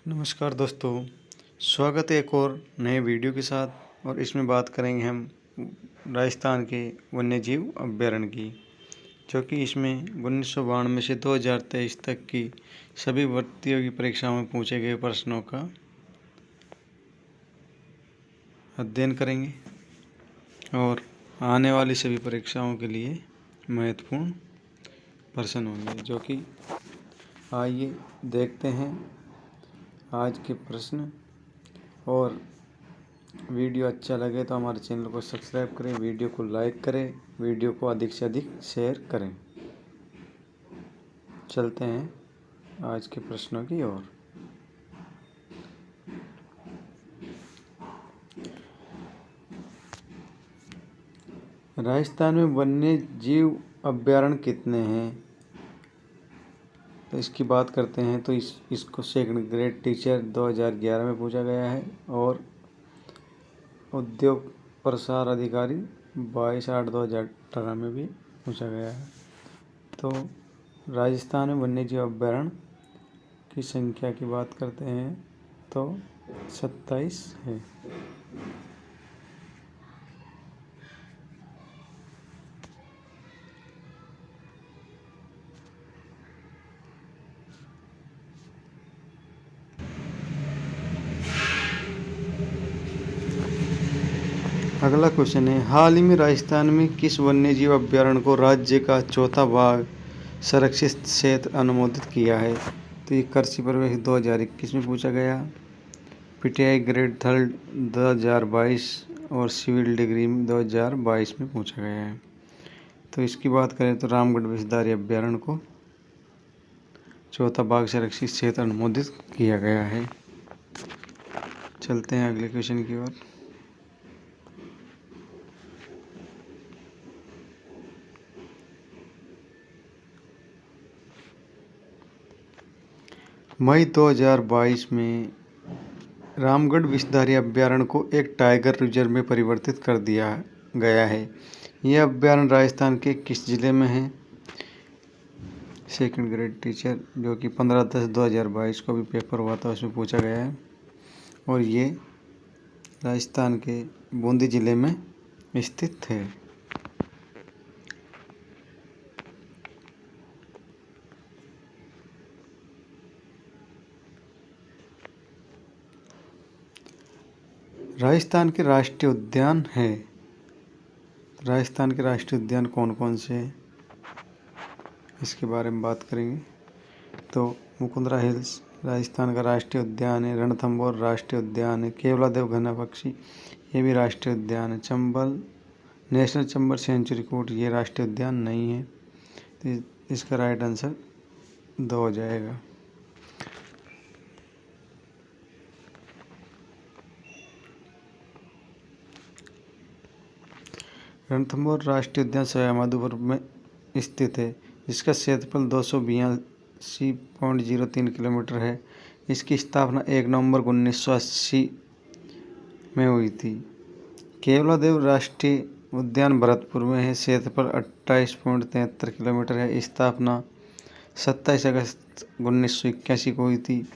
नमस्कार दोस्तों, स्वागत है एक और नए वीडियो के साथ। और इसमें बात करेंगे हम राजस्थान के वन्यजीव अभ्यारण्य की, जो कि इसमें 1992 से 2023 तक की सभी भर्तियों की परीक्षाओं में पूछे गए प्रश्नों का अध्ययन करेंगे और आने वाली सभी परीक्षाओं के लिए महत्वपूर्ण प्रश्न होंगे। जो कि आइए देखते हैं आज के प्रश्न। और वीडियो अच्छा लगे तो हमारे चैनल को सब्सक्राइब करें, वीडियो को लाइक करें, वीडियो को अधिक से अधिक शेयर करें। चलते हैं आज के प्रश्नों की ओर। राजस्थान में वन्य जीव अभ्यारण्य कितने हैं, तो इसकी बात करते हैं। तो इसको सेकंड ग्रेड टीचर 2011 में पूछा गया है और उद्योग प्रसार अधिकारी 22/8/2018 में भी पूछा गया है। तो राजस्थान में वन्यजीव अभ्यारण्य की संख्या की बात करते हैं तो 27 है। अगला क्वेश्चन है, हाल ही में राजस्थान में किस वन्यजीव अभ्यारण्य को राज्य का चौथा भाग संरक्षित क्षेत्र अनुमोदित किया है? तो ये कृषि प्रवेश 2021 में पूछा गया, पीटीआई ग्रेड थर्ड 2022 और सिविल डिग्री 2022 में पूछा गया है। तो इसकी बात करें तो रामगढ़ विषधारी अभ्यारण्य को चौथा भाग संरक्षित क्षेत्र अनुमोदित किया गया है। चलते हैं अगले क्वेश्चन की ओर। मई 2022 में रामगढ़ विषधारी अभ्यारण्य को एक टाइगर रिजर्व में परिवर्तित कर दिया गया है। यह अभ्यारण्य राजस्थान के किस जिले में है? सेकंड ग्रेड टीचर जो कि 15/10/2022 को भी पेपर हुआ था, उसमें पूछा गया है और ये राजस्थान के बूंदी जिले में स्थित है। राजस्थान के राष्ट्रीय उद्यान है। राजस्थान के राष्ट्रीय उद्यान कौन कौन से हैं, इसके बारे में बात करेंगे। तो मुकुंदरा हिल्स राजस्थान का राष्ट्रीय उद्यान है, रणथंभौर राष्ट्रीय उद्यान है, केवलादेव घना पक्षी ये भी राष्ट्रीय उद्यान है, चंबल नेशनल चंबल सेंचुरी कोट ये राष्ट्रीय उद्यान नहीं है। तो इसका राइट आंसर 2 हो जाएगा। रणथंभौर राष्ट्रीय उद्यान सवाईमाधोपुर में स्थित है। इसका क्षेत्रफल 282.03 किलोमीटर है। इसकी स्थापना 1 नवंबर 1980 में हुई थी। केवलादेव राष्ट्रीय उद्यान भरतपुर में है। क्षेत्रफल 28.73 किलोमीटर है। स्थापना 27 अगस्त 1981 को हुई थी।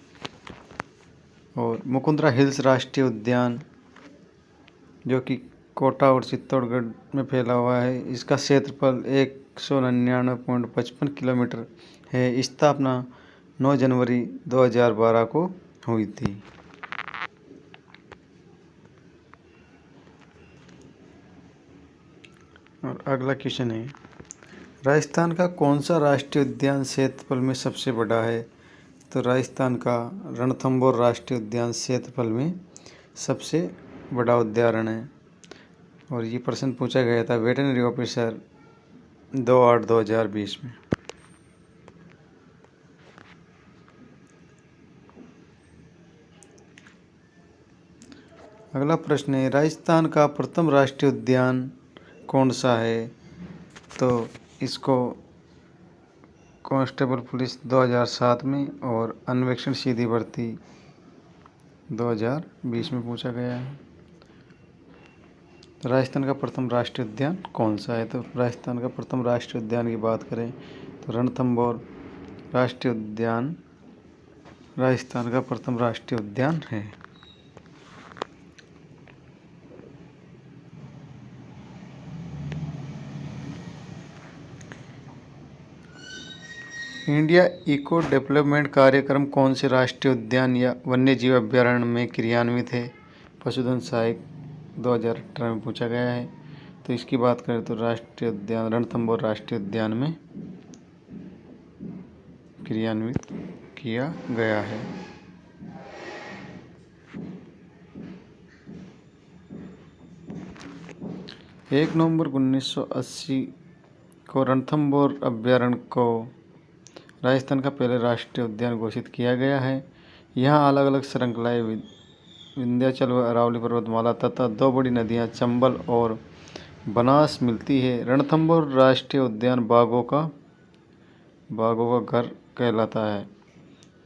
और मुकुंदरा हिल्स राष्ट्रीय उद्यान जो कि कोटा और चित्तौड़गढ़ में फैला हुआ है, इसका क्षेत्रफल 199.55 किलोमीटर है। स्थापना 9 जनवरी 2012 को हुई थी। और अगला क्वेश्चन है, राजस्थान का कौन सा राष्ट्रीय उद्यान क्षेत्रफल में सबसे बड़ा है? तो राजस्थान का रणथंभौर राष्ट्रीय उद्यान क्षेत्रफल में सबसे बड़ा उद्यान है। और ये प्रश्न पूछा गया था वेटरनरी ऑफिसर 2/8/2020 में। अगला प्रश्न है, राजस्थान का प्रथम राष्ट्रीय उद्यान कौन सा है? तो इसको कांस्टेबल पुलिस 2007 में और अन्वेषण सीधी भर्ती 2020 में पूछा गया है। राजस्थान का प्रथम राष्ट्रीय उद्यान कौन सा है? तो राजस्थान का प्रथम राष्ट्रीय उद्यान की बात करें तो रणथंभौर राष्ट्रीय उद्यान राजस्थान का प्रथम राष्ट्रीय उद्यान है। इंडिया इको डेवलपमेंट कार्यक्रम कौन से राष्ट्रीय उद्यान या वन्यजीव अभयारण्य में क्रियान्वित है? पशुधन सहायक 2018 में पूछा गया है। तो इसकी बात करें तो राष्ट्रीय उद्यान रणथंभौर राष्ट्रीय उद्यान में क्रियान्वित किया गया है। एक नवंबर 1980 को रणथंभौर अभयारण्य को राजस्थान का पहले राष्ट्रीय उद्यान घोषित किया गया है। यहाँ अलग अलग श्रृंखलाएं विंध्याचल व अरावली पर्वतमाला तथा दो बड़ी नदियाँ चंबल और बनास मिलती है। रणथंभौर राष्ट्रीय उद्यान बाघों का घर कहलाता है।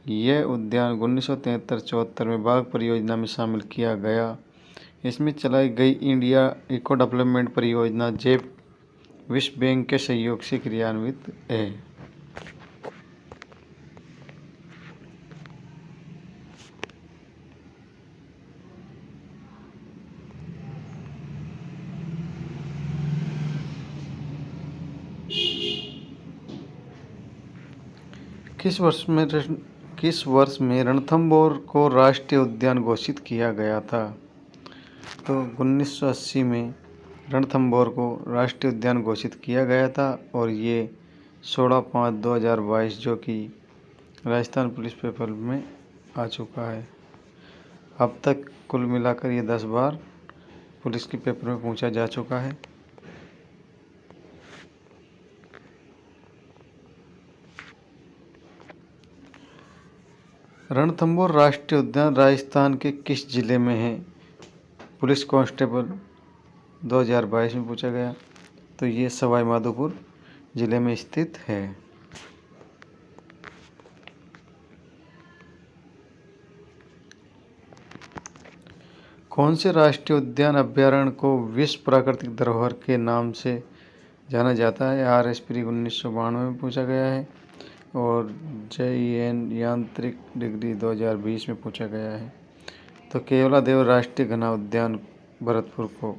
यह उद्यान 1973-74 में बाघ परियोजना में शामिल किया गया। इसमें चलाई गई इंडिया इको डेवलपमेंट परियोजना जैव विश्व बैंक के सहयोग से क्रियान्वित है। किस वर्ष में रणथंभौर को राष्ट्रीय उद्यान घोषित किया गया था? तो 1980 में रणथंभौर को राष्ट्रीय उद्यान घोषित किया गया था और ये 16/5/2022 जो कि राजस्थान पुलिस पेपर में आ चुका है। अब तक कुल मिलाकर ये 10 बार पुलिस के पेपर में पूछा जा चुका है। रणथंभौर राष्ट्रीय उद्यान राजस्थान के किस जिले में है? पुलिस कांस्टेबल 2022 में पूछा गया। तो ये सवाई माधोपुर जिले में स्थित है। कौन से राष्ट्रीय उद्यान अभयारण्य को विश्व प्राकृतिक धरोहर के नाम से जाना जाता है? RSPD 1992 में पूछा गया है और JEN यांत्रिक डिग्री 2020 में पूछा गया है। तो केवलादेव राष्ट्रीय घना उद्यान भरतपुर को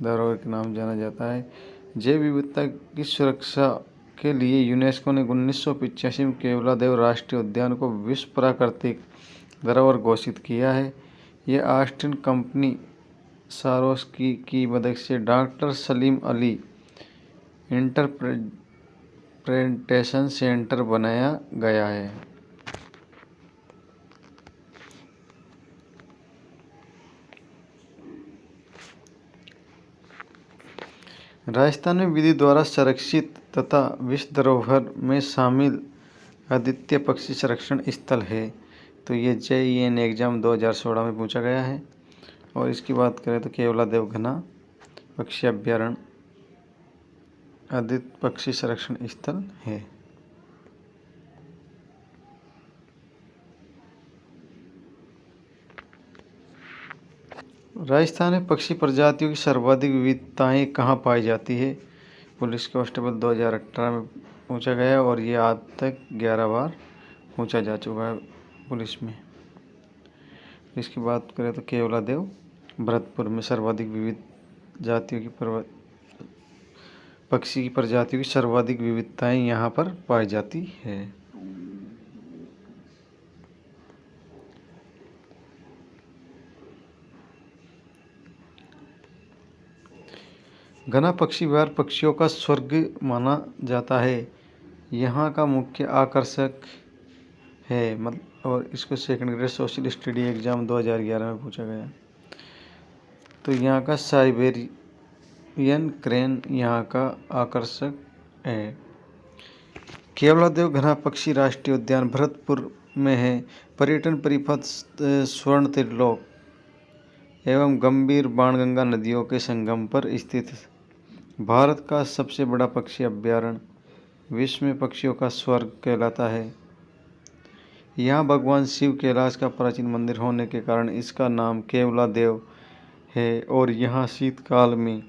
धरोहर के नाम जाना जाता है। जैव विविधता की सुरक्षा के लिए यूनेस्को ने 1985 में केवलादेव राष्ट्रीय उद्यान को विश्व प्राकृतिक धरोहर घोषित किया है। यह ऑस्टिन कंपनी सारोस्की की मदद से doctor Salim Ali interpretation centre बनाया गया है। राजस्थान में विधि द्वारा संरक्षित तथा विश्व धरोहर में शामिल अद्वितीय पक्षी संरक्षण स्थल है। तो ये JEN एग्जाम 2016 में पूछा गया है और इसकी बात करें तो केवलादेव घना पक्षी अभयारण्य अद्वितीय पक्षी संरक्षण स्थल है। राजस्थान में पक्षी प्रजातियों की सर्वाधिक विविधताएं कहाँ पाई जाती है? पुलिस कांस्टेबल 2018 में पूछा गया और ये आज तक 11 बार पूछा जा चुका है पुलिस में। इसकी बात करें तो केवलादेव भरतपुर में सर्वाधिक विविध जातियों की पक्षी की प्रजातियों की सर्वाधिक विविधताएं यहाँ पर पाई जाती है। घना पक्षी विहार पक्षियों का स्वर्ग माना जाता है। यहाँ का मुख्य आकर्षक है और इसको second grade social study exam 2011 में पूछा गया। तो यहाँ का साइबेरियन क्रेन यहाँ का आकर्षक है। केवलादेव घना पक्षी राष्ट्रीय उद्यान भरतपुर में है। पर्यटन परिपथ स्वर्ण त्रिलोक एवं गंभीर बाणगंगा नदियों के संगम पर स्थित भारत का सबसे बड़ा पक्षी अभयारण्य विश्व में पक्षियों का स्वर्ग कहलाता है। यहाँ भगवान शिव कैलाश का प्राचीन मंदिर होने के कारण इसका नाम केवलादेव है और यहाँ शीतकाल में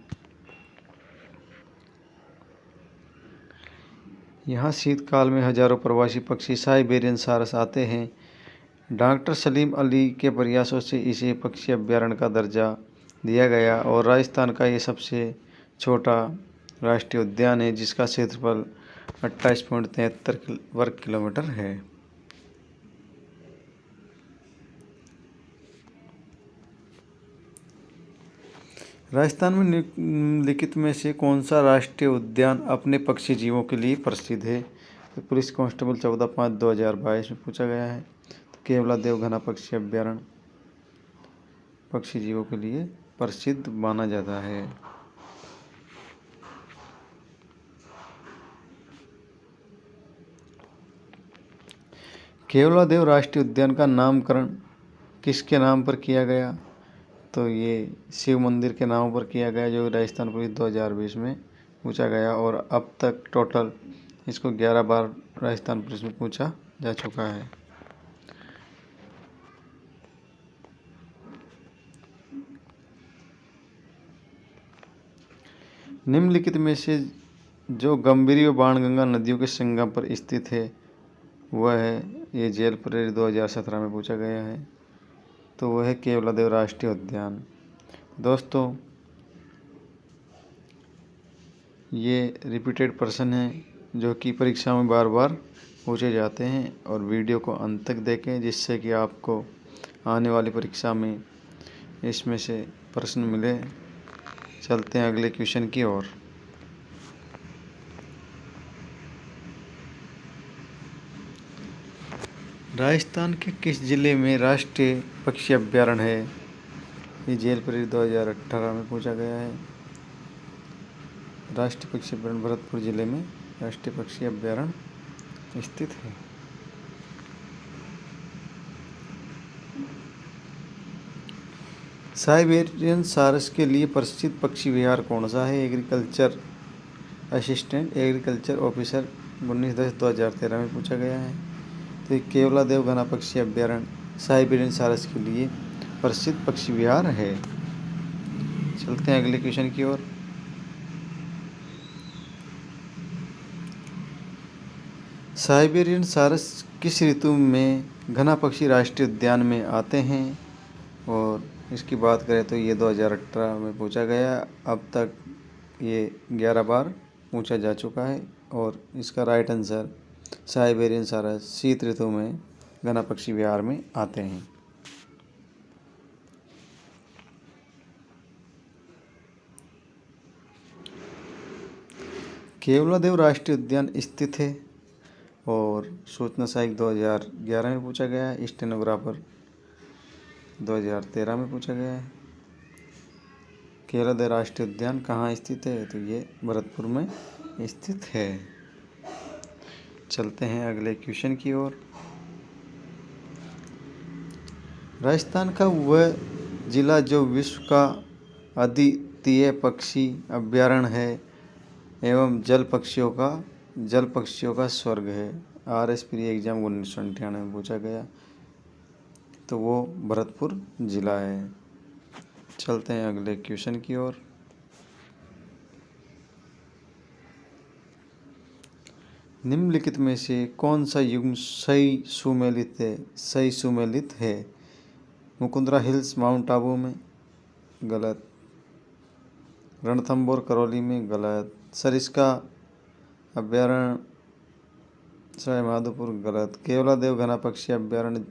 यहाँ शीतकाल में हजारों प्रवासी पक्षी साइबेरियन सारस आते हैं। डॉक्टर सलीम अली के प्रयासों से इसे पक्षी अभ्यारण्य का दर्जा दिया गया और राजस्थान का ये सबसे छोटा राष्ट्रीय उद्यान है, जिसका क्षेत्रफल 28.73 वर्ग किलोमीटर है। राजस्थान में निम्नलिखित में से कौन सा राष्ट्रीय उद्यान अपने पक्षी जीवों के लिए प्रसिद्ध है? तो पुलिस कांस्टेबल 14/5/2022 में पूछा गया है। तो केवलादेव घना पक्षी अभ्यारण्य पक्षी जीवों के लिए प्रसिद्ध माना जाता है। केवलादेव राष्ट्रीय उद्यान का नामकरण किसके नाम पर किया गया? तो ये शिव मंदिर के नाम पर किया गया, जो राजस्थान पुलिस 2020 में पूछा गया और अब तक टोटल इसको 11 बार राजस्थान पुलिस में पूछा जा चुका है। निम्नलिखित में से जो गंभीरी व बाणगंगा नदियों के संगम पर स्थित है वह है, ये जेल प्रेरी 2017 में पूछा गया है, तो वह है केवलादेव राष्ट्रीय उद्यान। दोस्तों, ये रिपीटेड प्रश्न हैं जो कि परीक्षा में बार बार पूछे जाते हैं, और वीडियो को अंत तक देखें जिससे कि आपको आने वाली परीक्षा में इसमें से प्रश्न मिले। चलते हैं अगले क्वेश्चन की ओर। राजस्थान के किस जिले में राष्ट्रीय पक्षी अभ्यारण्य है? ये जेल प्रेरी 2018 में पूछा गया है। राष्ट्रीय पक्षी अभ्यारण्य भरतपुर जिले में राष्ट्रीय पक्षी अभ्यारण्य स्थित है। साइबेरियन सारस के लिए प्रसिद्ध पक्षी विहार कौन सा है? एग्रीकल्चर असिस्टेंट एग्रीकल्चर ऑफिसर 19/10/2013 में पूछा गया है। तो ये केवलादेव घना पक्षी अभ्यारण्य साइबेरियन सारस के लिए प्रसिद्ध पक्षी विहार है। चलते हैं अगले क्वेश्चन की ओर। साइबेरियन सारस किस ऋतु में घना पक्षी राष्ट्रीय उद्यान में आते हैं? और इसकी बात करें तो ये 2018 में पूछा गया। अब तक ये 11 बार पूछा जा चुका है और इसका राइट आंसर साइबेरियन सारस शीत ऋतु में घना पक्षी विहार में आते हैं। केवलादेव राष्ट्रीय उद्यान स्थित है और सूचना सहायक 2011 में पूछा गया है। स्टेनोग्राफर 2013 में पूछा गया है। केवलादेव राष्ट्रीय उद्यान कहाँ स्थित है? तो ये भरतपुर में स्थित है। चलते हैं अगले क्वेश्चन की ओर। राजस्थान का वह जिला जो विश्व का अद्वितीय पक्षी अभ्यारण्य है एवं जल पक्षियों का स्वर्ग है। RS प्री एग्जाम 1998 में पूछा गया, तो वो भरतपुर जिला है। चलते हैं अगले क्वेश्चन की ओर। निम्नलिखित में से कौन सा युग्म सही सुमेलित है? मुकुंदरा हिल्स माउंट आबू में गलत, रणथंभौर करौली में गलत, सरिस्का अभ्यारण्य सवाई माधोपुर गलत, केवलादेव घना पक्षी अभ्यारण्य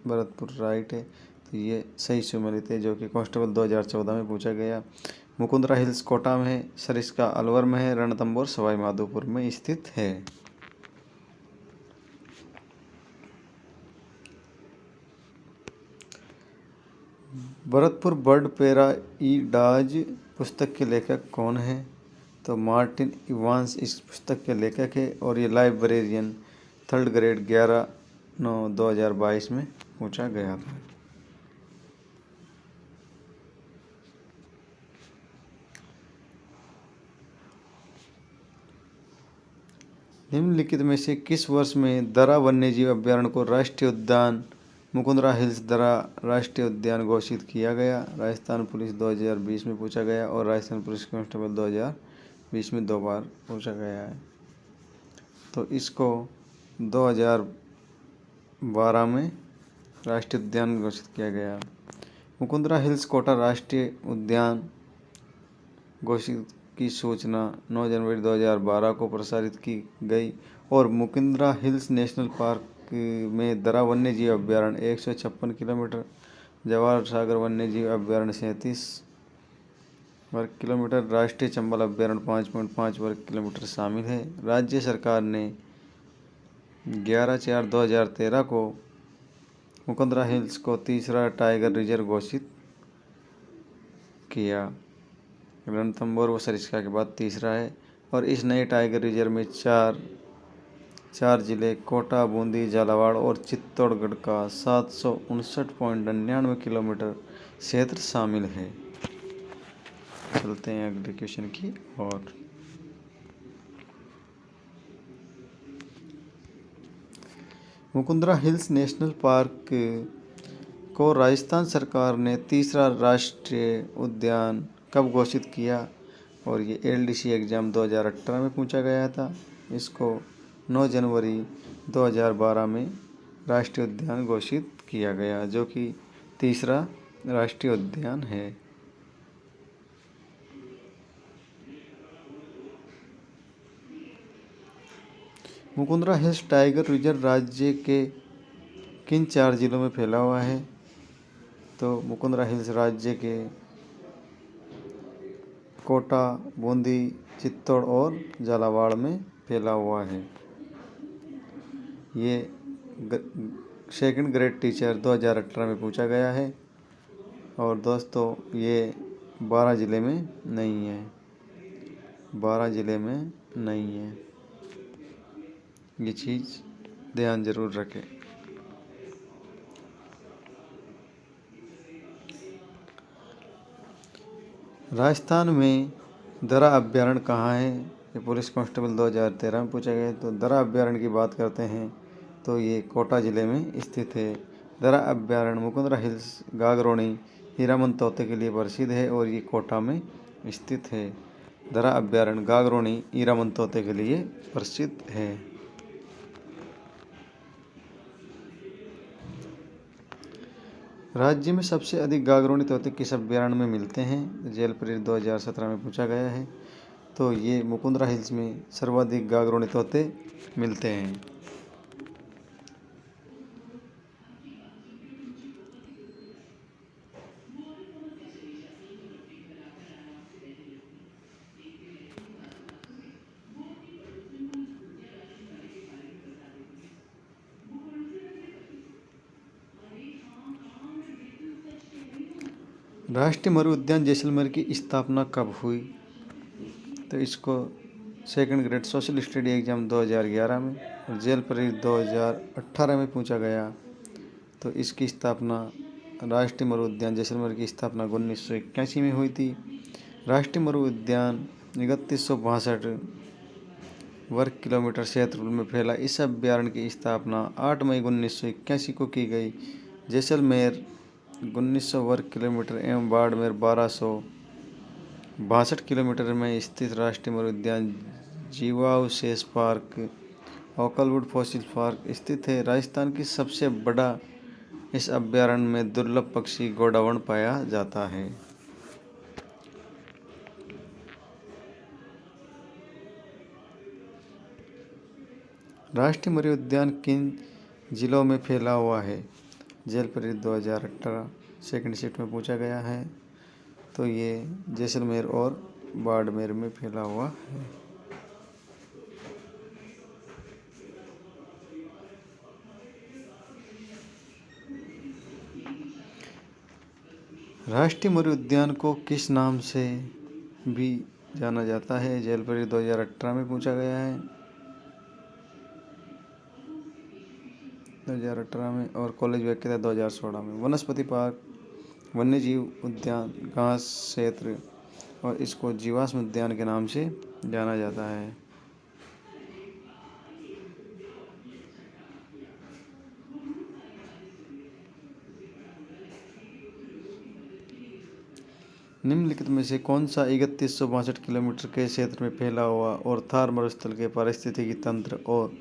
भरतपुर राइट है। तो ये सही सुमेलित है, जो कि कांस्टेबल 2014 में पूछा गया। मुकुंदरा हिल्स कोटा में है, सरिस्का अलवर में है, रणथंभौर सवाई माधोपुर में स्थित है। भरतपुर बर्ड पैराइडाज पुस्तक के लेखक कौन है? तो मार्टिन इवांस इस पुस्तक के लेखक है और ये लाइब्रेरियन 3rd ग्रेड 11/9/2022 में पूछा गया था। निम्नलिखित में से किस वर्ष में दरा वन्यजीव अभ्यारण्य को राष्ट्रीय उद्यान मुकुंदरा हिल्स दरा राष्ट्रीय उद्यान घोषित किया गया? राजस्थान पुलिस 2020 में पूछा गया और राजस्थान पुलिस कांस्टेबल 2020 में 2 बार पूछा गया है। तो इसको 2012 में राष्ट्रीय उद्यान घोषित किया गया। मुकुंदरा हिल्स कोटा राष्ट्रीय उद्यान घोषित की सूचना 9 जनवरी 2012 को प्रसारित की गई और मुकुंदरा हिल्स नेशनल पार्क में दरा वन्यजीव अभ्यारण्य 156 किलोमीटर, जवाहर सागर वन्यजीव अभ्यारण्य 37 वर्ग किलोमीटर, राष्ट्रीय चंबल अभ्यारण्य 5.5 वर्ग किलोमीटर शामिल है। राज्य सरकार ने 11/4/2013 को मुकुंदरा हिल्स को तीसरा टाइगर रिजर्व घोषित किया। रणथंभौर व सरिस्का के बाद तीसरा है और इस नए टाइगर रिजर्व में चार जिले कोटा, बूंदी, झालावाड़ और चित्तौड़गढ़ का 759.99 किलोमीटर क्षेत्र शामिल है। चलते हैं अगले क्वेश्चन की ओर। मुकुंदरा हिल्स नेशनल पार्क को राजस्थान सरकार ने तीसरा राष्ट्रीय उद्यान कब घोषित किया? और ये एलडीसी एग्ज़ाम 2018 में पूछा गया था। इसको 9 जनवरी 2012 में राष्ट्रीय उद्यान घोषित किया गया, जो कि तीसरा राष्ट्रीय उद्यान है। मुकुंदरा हिल्स टाइगर रिजर्व राज्य के किन 4 जिलों में फैला हुआ है? तो मुकुंदरा हिल्स राज्य के कोटा, बूंदी, चित्तौड़ और झालावाड़ में फैला हुआ है। ये सेकंड ग्रेड टीचर 2018 में पूछा गया है। और दोस्तों ये 12 ज़िले में नहीं है, 12 ज़िले में नहीं है, ये चीज़ ध्यान जरूर रखें। राजस्थान में दरा अभ्यारण्य कहाँ है? ये पुलिस कांस्टेबल 2013 में पूछा गया है। तो दरा अभ्यारण्य की बात करते हैं तो ये कोटा ज़िले में स्थित है। दरा अभ्यारण्य मुकुंदरा हिल्स गागरोणी हीरामन तोते के लिए प्रसिद्ध है और ये कोटा में स्थित है। दरा अभ्यारण्य गागरोणी हीरामन तोते के लिए प्रसिद्ध है। राज्य में सबसे अधिक गागरोणी तोते किस अभ्यारण्य में मिलते हैं? जलपरी 2017 में पूछा गया है। तो ये मुकुंदरा हिल्स में सर्वाधिक गागरोणी तोते मिलते हैं। राष्ट्रीय मरु उद्यान जैसलमेर की स्थापना कब हुई? तो इसको second grade social study exam 2011 में और जेल परेड 2018 में पूछा गया। तो इसकी स्थापना राष्ट्रीय मरु उद्यान जैसलमेर की स्थापना 1981 में हुई थी। राष्ट्रीय मरु उद्यान 3162 वर्ग किलोमीटर क्षेत्रफल में फैला इस अभ्यारण्य की स्थापना 8 मई 1981 को की गई। जैसलमेर 1900 वर्ग किलोमीटर एवं बाड़मेर 1262 किलोमीटर में स्थित राष्ट्रीय मरु उद्यान जीवावशेष पार्क ओकलवुड फॉसिल पार्क स्थित है। राजस्थान की सबसे बड़ा इस अभ्यारण्य में दुर्लभ पक्षी गोडावण पाया जाता है। राष्ट्रीय मरु उद्यान किन जिलों में फैला हुआ है? जलपरी 2018 सेकंड शिफ्ट में पूछा गया है। तो ये जैसलमेर और बाड़मेर में फैला हुआ है। राष्ट्रीय मरु उद्यान को किस नाम से भी जाना जाता है? जलपरी 2018 में पूछा गया है, 2018 में, और कॉलेज व्याख्या 2016 में। वनस्पति पार्क वन्यजीव उद्यान घास क्षेत्र और इसको जीवाश्म उद्यान के नाम से जाना जाता है। निम्नलिखित में से कौन सा 3162 किलोमीटर के क्षेत्र में फैला हुआ और थार मरुस्थल के पारिस्थितिकी तंत्र और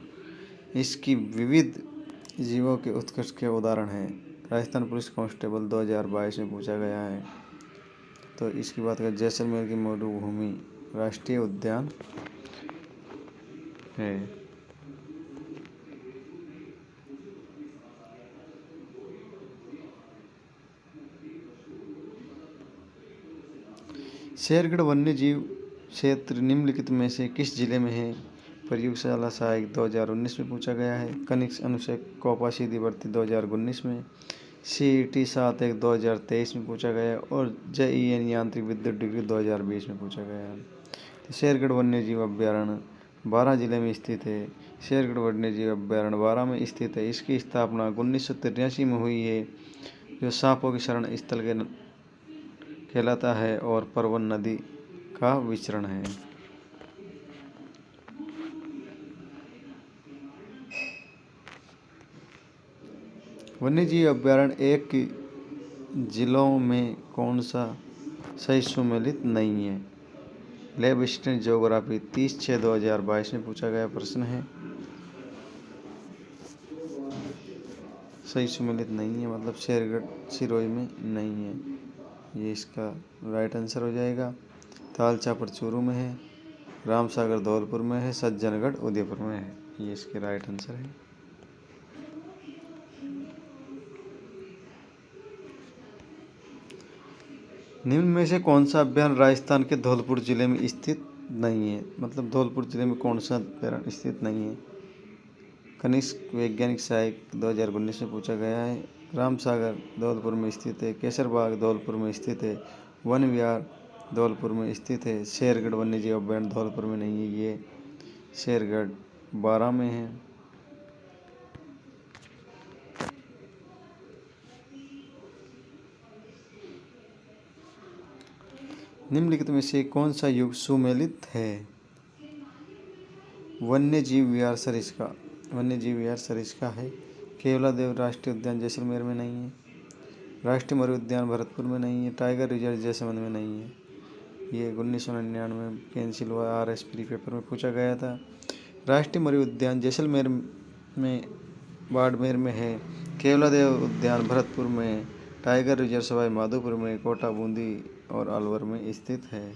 इसकी विविध जीवों के उत्कृष्ट के उदाहरण है? राजस्थान पुलिस कांस्टेबल 2022 में पूछा गया है। तो इसकी बात करें, जैसलमेर की मरुभूमि राष्ट्रीय उद्यान है। शेरगढ़ वन्य जीव क्षेत्र निम्नलिखित में से किस जिले में है? प्रयोगशाला सहायक 2019 में पूछा गया है। कनिष्ठ अनुशक कोपा सीधी भर्ती 2019 में, CET 7-1 2023 में पूछा गया और JEN यांत्रिक विद्युत डिग्री 2020 में पूछा गया है। तो शेरगढ़ वन्य जीव अभ्यारण्य 12 जिले में स्थित है। शेरगढ़ वन्य जीव अभ्यारण्य 12 में स्थित है। इसकी स्थापना 1983 में हुई है, जो सांपों के शरण स्थल के कहलाता है और परवन नदी का विचरण है। वन्यजीव अभ्यारण्य एक जिलों में कौन सा सही सुमेलित नहीं है? लैब असिस्टेंट ज्योग्राफी 30/6/2022 में पूछा गया प्रश्न है। सही सुमेलित नहीं है मतलब शेरगढ़ सिरोही में नहीं है, ये इसका राइट आंसर हो जाएगा। तालचापर चूरू में है, रामसागर धौलपुर में है, सज्जनगढ़ उदयपुर में है, ये इसके राइट आंसर है। निम्न में से कौन सा अभ्यारण्य राजस्थान के धौलपुर जिले में स्थित नहीं है? मतलब धौलपुर जिले में कौन सा अभ्यारण्य स्थित नहीं है? कनिष्क वैज्ञानिक सहायक 2019 में पूछा गया है। रामसागर धौलपुर में स्थित है। केसरबाग धौलपुर में स्थित है। वन विहार धौलपुर में स्थित है। शेरगढ़ वन्यजीव अभ्यारण्य धौलपुर में नहीं है, ये शेरगढ़ 12 में है। निम्नलिखित में से कौन सा युग सुमेलित है? वन्यजीव विहार सरिस्का, वन्यजीव विहार सरिस्का है। केवलादेव राष्ट्रीय उद्यान जैसलमेर में नहीं है। राष्ट्रीय मरु उद्यान भरतपुर में नहीं है। टाइगर रिजर्व जैसलमेर में नहीं है, ये 1999 में कैंसिल हुआ, RS प्री पेपर में पूछा गया था। राष्ट्रीय मरु उद्यान जैसलमेर में बाड़मेर में है। केवलादेव उद्यान भरतपुर में, टाइगर रिजर्व सवाई माधोपुर में, कोटा बूंदी और अलवर में स्थित है।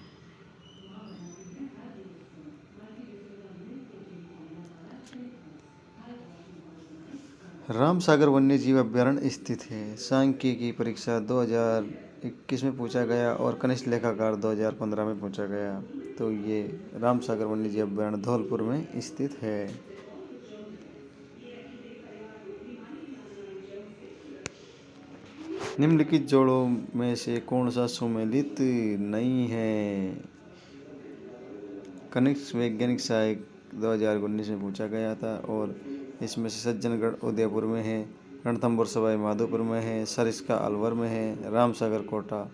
रामसागर वन्यजीव अभ्यारण्य स्थित है। सांख्यिकी परीक्षा 2021 में पूछा गया और कनिष्ठ लेखाकार 2015 में पूछा गया। तो ये रामसागर वन्यजीव अभ्यारण्य धौलपुर में स्थित है। निम्नलिखित जोड़ों में से कौन सा सुमेलित नहीं है? कनिष्ठ वैज्ञानिक सहायक 2019 में पूछा गया था और इसमें से सज्जनगढ़ उदयपुर में है, रणथंभौर सवाई माधोपुर में है, सरिस्का अलवर में है, रामसागर कोटा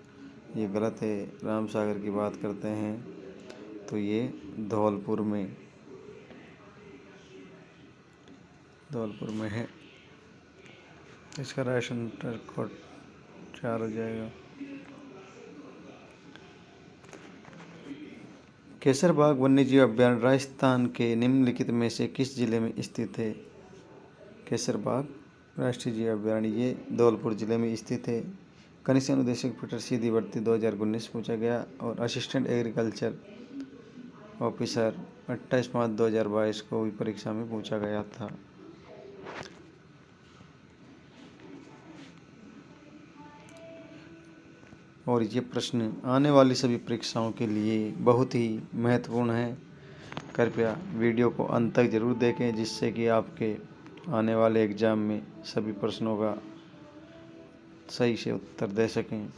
ये गलत है। रामसागर की बात करते हैं तो ये धौलपुर में है। इसका राइट आंसर कोट 4 हो जाएगा। केसरबाग वन्यजीव अभ्यारण्य राजस्थान के निम्नलिखित में से किस जिले में स्थित है? केसरबाग राष्ट्रीय जीव अभ्यारण्य ये धौलपुर जिले में स्थित है। कनिष्ठ अनुदेशक पीटर सीधी भर्ती 2019 पूछा गया और असिस्टेंट एग्रीकल्चर ऑफिसर 28/5/2022 को भी परीक्षा में पूछा गया था। और ये प्रश्न आने वाली सभी परीक्षाओं के लिए बहुत ही महत्वपूर्ण है। कृपया वीडियो को अंत तक जरूर देखें, जिससे कि आपके आने वाले एग्जाम में सभी प्रश्नों का सही से उत्तर दे सकें।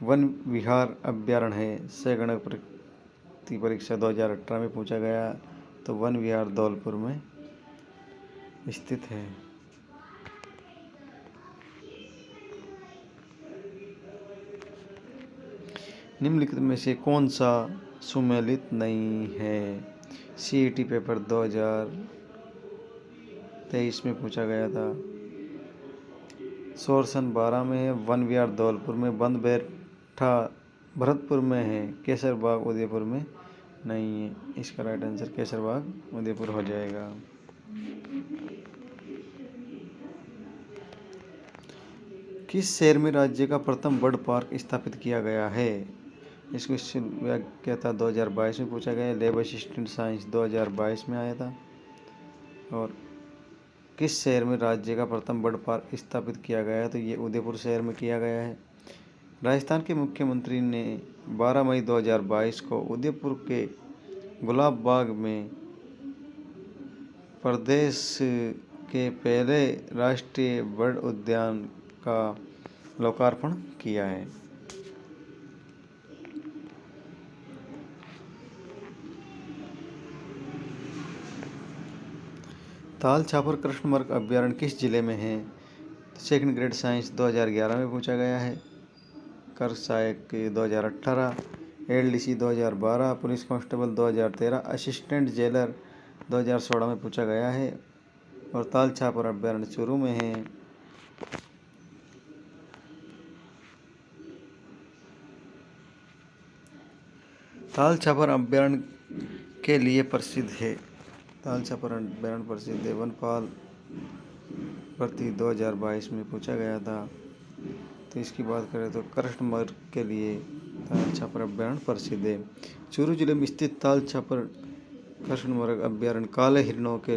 वन विहार अभ्यारण्य है। सैगणक भर्ती परीक्षा 2018 में पूछा गया, तो वन विहार धौलपुर में स्थित है। निम्नलिखित में से कौन सा सुमेलित नहीं है? CET पेपर 2023 में पूछा गया था। सोरसन 12 में है, वन विहार धौलपुर में, बंद बैठा भरतपुर में है, केसर बाग उदयपुर में नहीं है। इसका राइट आंसर केसर बाग उदयपुर हो जाएगा। किस शहर में राज्य का प्रथम बर्ड पार्क स्थापित किया गया है? इस क्वेश्चन व्याख्याता 2022 में पूछा गया है। लैब असिस्टेंट साइंस 2022 में आया था। और किस शहर में राज्य का प्रथम बर्ड पार्क स्थापित किया गया है? तो ये उदयपुर शहर में किया गया है। राजस्थान के मुख्यमंत्री ने 12 मई 2022 को उदयपुर के गुलाब बाग में प्रदेश के पहले राष्ट्रीय बर्ड उद्यान का लोकार्पण किया है। ताल छापर कृष्णमृग अभ्यारण्य किस जिले में है? सेकंड ग्रेड साइंस 2011 में पूछा गया है। कर सहायक 2018, LDC 2012, police constable 2013, assistant jailer 2016 में पूछा गया है। और ताल छापर अभ्यारण्य चूरू में है। ताल छापर अभ्यारण्य के लिए प्रसिद्ध है। ताल छापर अभ्यारण्य प्रसिद्ध है। वनपाल भर्ती 2022 में पूछा गया था। तो इसकी बात करें तो कृष्णमृग के लिए ताल छापर अभ्यारण्य प्रसिद्ध है। चूरू जिले में स्थित ताल छापर कृष्णमृग अभ्यारण्य काले हिरणों के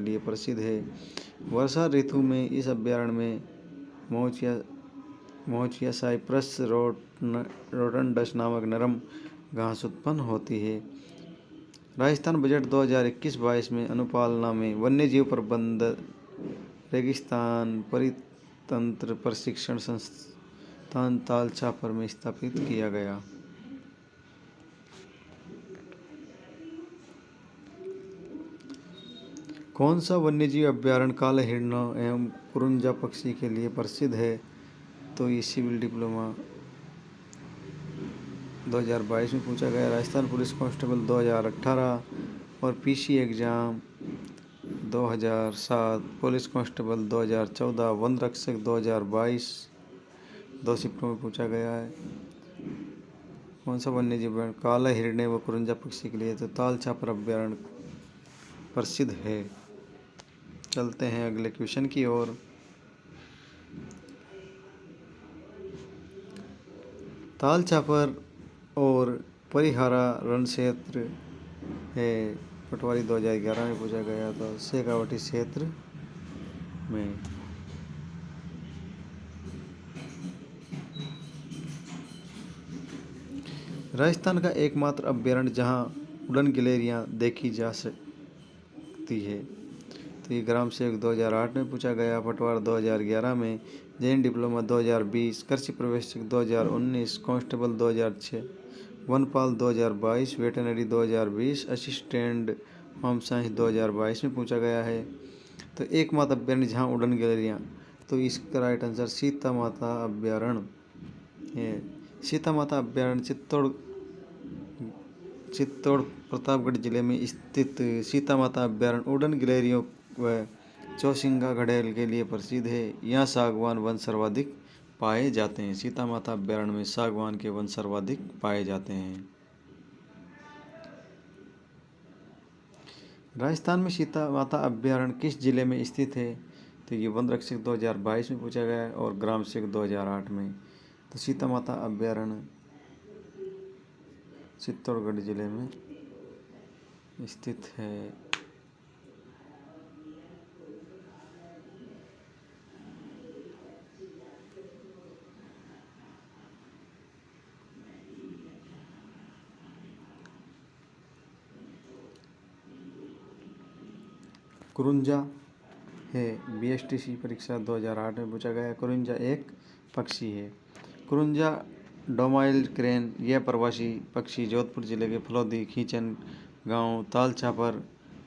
लिए प्रसिद्ध है। वर्षा ऋतु में इस अभ्यारण्य में मोचिया साइप्रस रोडंडस नामक नरम घास उत्पन्न होती है। राजस्थान बजट 2021-22 में अनुपालना में वन्यजीव प्रबंधन रेगिस्तान परितंत्र प्रशिक्षण संस्थान ताल छापर में स्थापित किया गया। कौन सा वन्यजीव अभ्यारण्य काले हिरणों एवं कुरुंजा पक्षी के लिए प्रसिद्ध है? तो ये सिविल डिप्लोमा 2022 में पूछा गया। राजस्थान पुलिस कांस्टेबल 2018 और PC exam 2007, police constable 2014, one रक्षक 2022 दो शिफ्टों में पूछा गया है। कौन सा वन्यजीव अभ्यारण्य काला हिरणे व कुरुंजा पक्षी के लिए? तो ताल छापर अभ्यारण्य प्रसिद्ध है। चलते हैं अगले क्वेश्चन की ओर। ताल छापर और परिहारा रण क्षेत्र है। पटवारी 2011 में पूछा गया था। शेखावटी क्षेत्र में। राजस्थान का एकमात्र अभ्यारण्य जहां उड़न गिलहरियां देखी जा सकती है। तो ये ग्राम सेवक 2008 में पूछा गया। पटवार 2011 में, जैन डिप्लोमा 2020, कृषि प्रवेशक 2019, कांस्टेबल 2006, वनपाल 2022, वेटनरी 2020, असिस्टेंट होम साइंस 2022 में पूछा गया है। तो एकमात्र अभ्यारण्य जहाँ उड़न गिलहरियाँ, तो इसका राइट आंसर सीता माता अभ्यारण्य है। सीता माता अभ्यारण्य चित्तौड़ प्रतापगढ़ जिले में स्थित सीता माता अभ्यारण्य उड़न गिलहरियों व चौसिंगा घड़ियाल के लिए प्रसिद्ध है। यहाँ सागवान वन सर्वाधिक पाए जाते हैं। सीता माता अभ्यारण्य में सागवान के वन सर्वाधिक पाए जाते हैं। राजस्थान में सीता माता अभ्यारण्य किस जिले में स्थित है? तो ये वन रक्षक 2022 में पूछा गया है और ग्राम सेवक 2008 में। तो सीता माता अभ्यारण्य चित्तौड़गढ़ जिले में स्थित है। कुरुंजा है। बीएसटीसी परीक्षा 2008 में पूछा गया। कुरुंजा एक पक्षी है। कुरुंजा डोमाइल क्रेन यह प्रवासी पक्षी जोधपुर जिले के फलौदी, खींचन गांव, ताल छापर,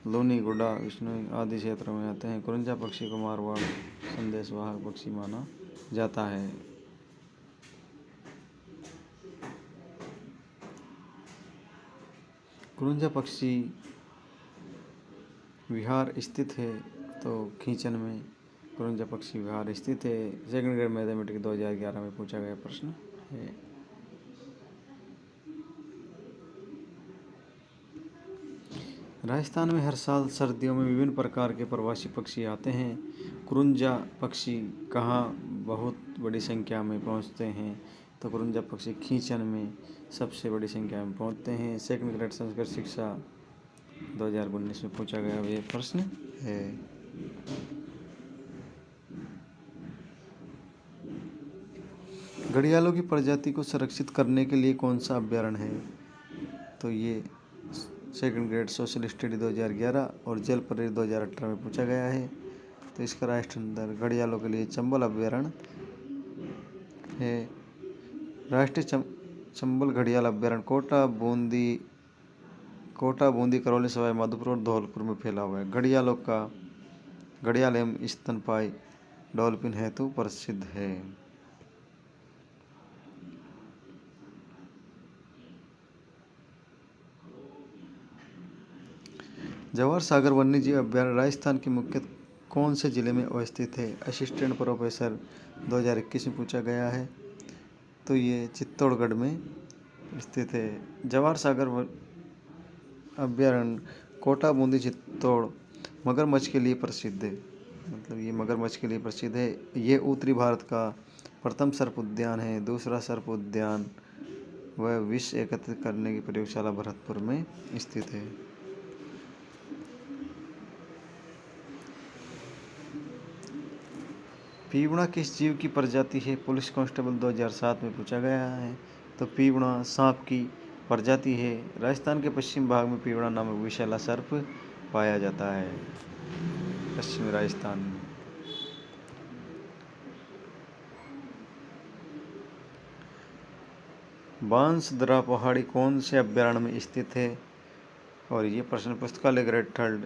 लूनी, गुड्डा, विष्णु आदि क्षेत्रों में आते हैं। कुरुंजा पक्षी को मारवाड़ संदेशवाहक पक्षी माना जाता है। कुरुंजा पक्षी विहार स्थित है। तो खींचन में कुरुंजा पक्षी विहार स्थित है। सेकंड ग्रेड मैथमेटिक्स 2011 में पूछा गया प्रश्न है। राजस्थान में हर साल सर्दियों में विभिन्न प्रकार के प्रवासी पक्षी आते हैं। कुरुंजा पक्षी कहाँ बहुत बड़ी संख्या में पहुँचते हैं? तो कुरुंजा पक्षी खींचन में सबसे बड़ी संख्या में पहुँचते हैं। सेकंड ग्रेड संस्कृत शिक्षा 2019 में पूछा गया ये प्रश्न है। घड़ियालों की प्रजाति को संरक्षित करने के लिए कौन सा अभ्यारण्य है? तो ये सेकंड ग्रेड सोशल स्टडी 2011 और जल परेड 2018 में पूछा गया है। तो इसका राष्ट्रीय अंदर घड़ियालों के लिए चंबल अभ्यारण्य है। राष्ट्रीय चंबल घड़ियाल अभ्यारण्य कोटा बूंदी करौली सवाई माधोपुर और धौलपुर में फैला हुआ है। घड़ियाल एवं स्तनपायी डॉल्फिन हेतु प्रसिद्ध है। जवाहर सागर वन्यजीव अभ्यारण्य राजस्थान के मुख्य कौन से जिले में अवस्थित है? असिस्टेंट प्रोफेसर 2021 में पूछा गया है। तो ये चित्तौड़गढ़ में स्थित है। जवाहर सागर अभ्यारण्य कोटा बूंदी चित्तौड़ मगरमच्छ के लिए प्रसिद्ध है। मतलब ये मगरमच्छ के लिए प्रसिद्ध है। ये उत्तरी भारत का प्रथम सर्प उद्यान है। दूसरा सर्प उद्यान वह विष एकत्रित करने की प्रयोगशाला भरतपुर में स्थित है। पीवड़ा किस जीव की प्रजाति है? पुलिस कांस्टेबल 2007 में पूछा गया है। तो पीवड़ा सांप की प्रजाति है। राजस्थान के पश्चिम भाग में पीवड़ा नामक विषैला सर्प पाया जाता है, पश्चिमी राजस्थान में। बांसदरा पहाड़ी कौन से अभ्यारण्य में स्थित है? और ये प्रश्न पुस्तकालय ग्रेड 3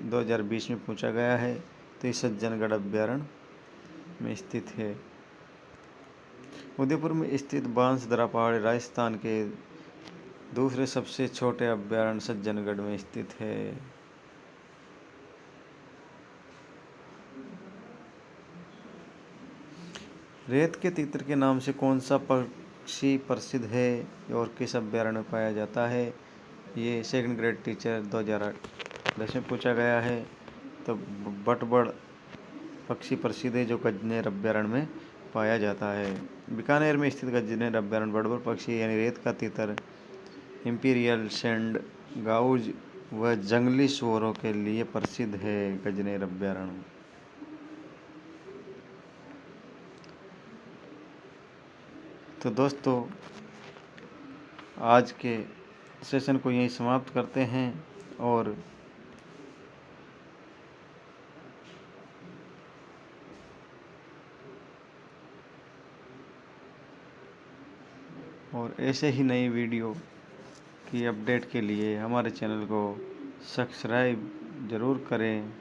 2020 में पूछा गया है। तो ये सज्जनगढ़ अभ्यारण्य में स्थित है। उदयपुर में स्थित बांसदरा पहाड़ी राजस्थान के दूसरे सबसे छोटे अभ्यारण्य सज्जनगढ़ में स्थित है। रेत के तीतर के नाम से कौन सा पक्षी प्रसिद्ध है और किस अभ्यारण्य में पाया जाता है? ये सेकंड ग्रेड टीचर 2010 में पूछा गया है। तो बटबड़ पक्षी प्रसिद्ध है जो गजनेर अभ्यारण्य में पाया जाता है। बीकानेर में स्थित गजनेर अभ्यारण्य बटबड़ पक्षी यानी रेत का तीतर, इंपीरियल सैंड गाउज व जंगली सुअरों के लिए प्रसिद्ध है। गजनेर अभ्यारण्य। तो दोस्तों आज के सेशन को यहीं समाप्त करते हैं और ऐसे ही नई वीडियो की अपडेट के लिए हमारे चैनल को सब्सक्राइब ज़रूर करें।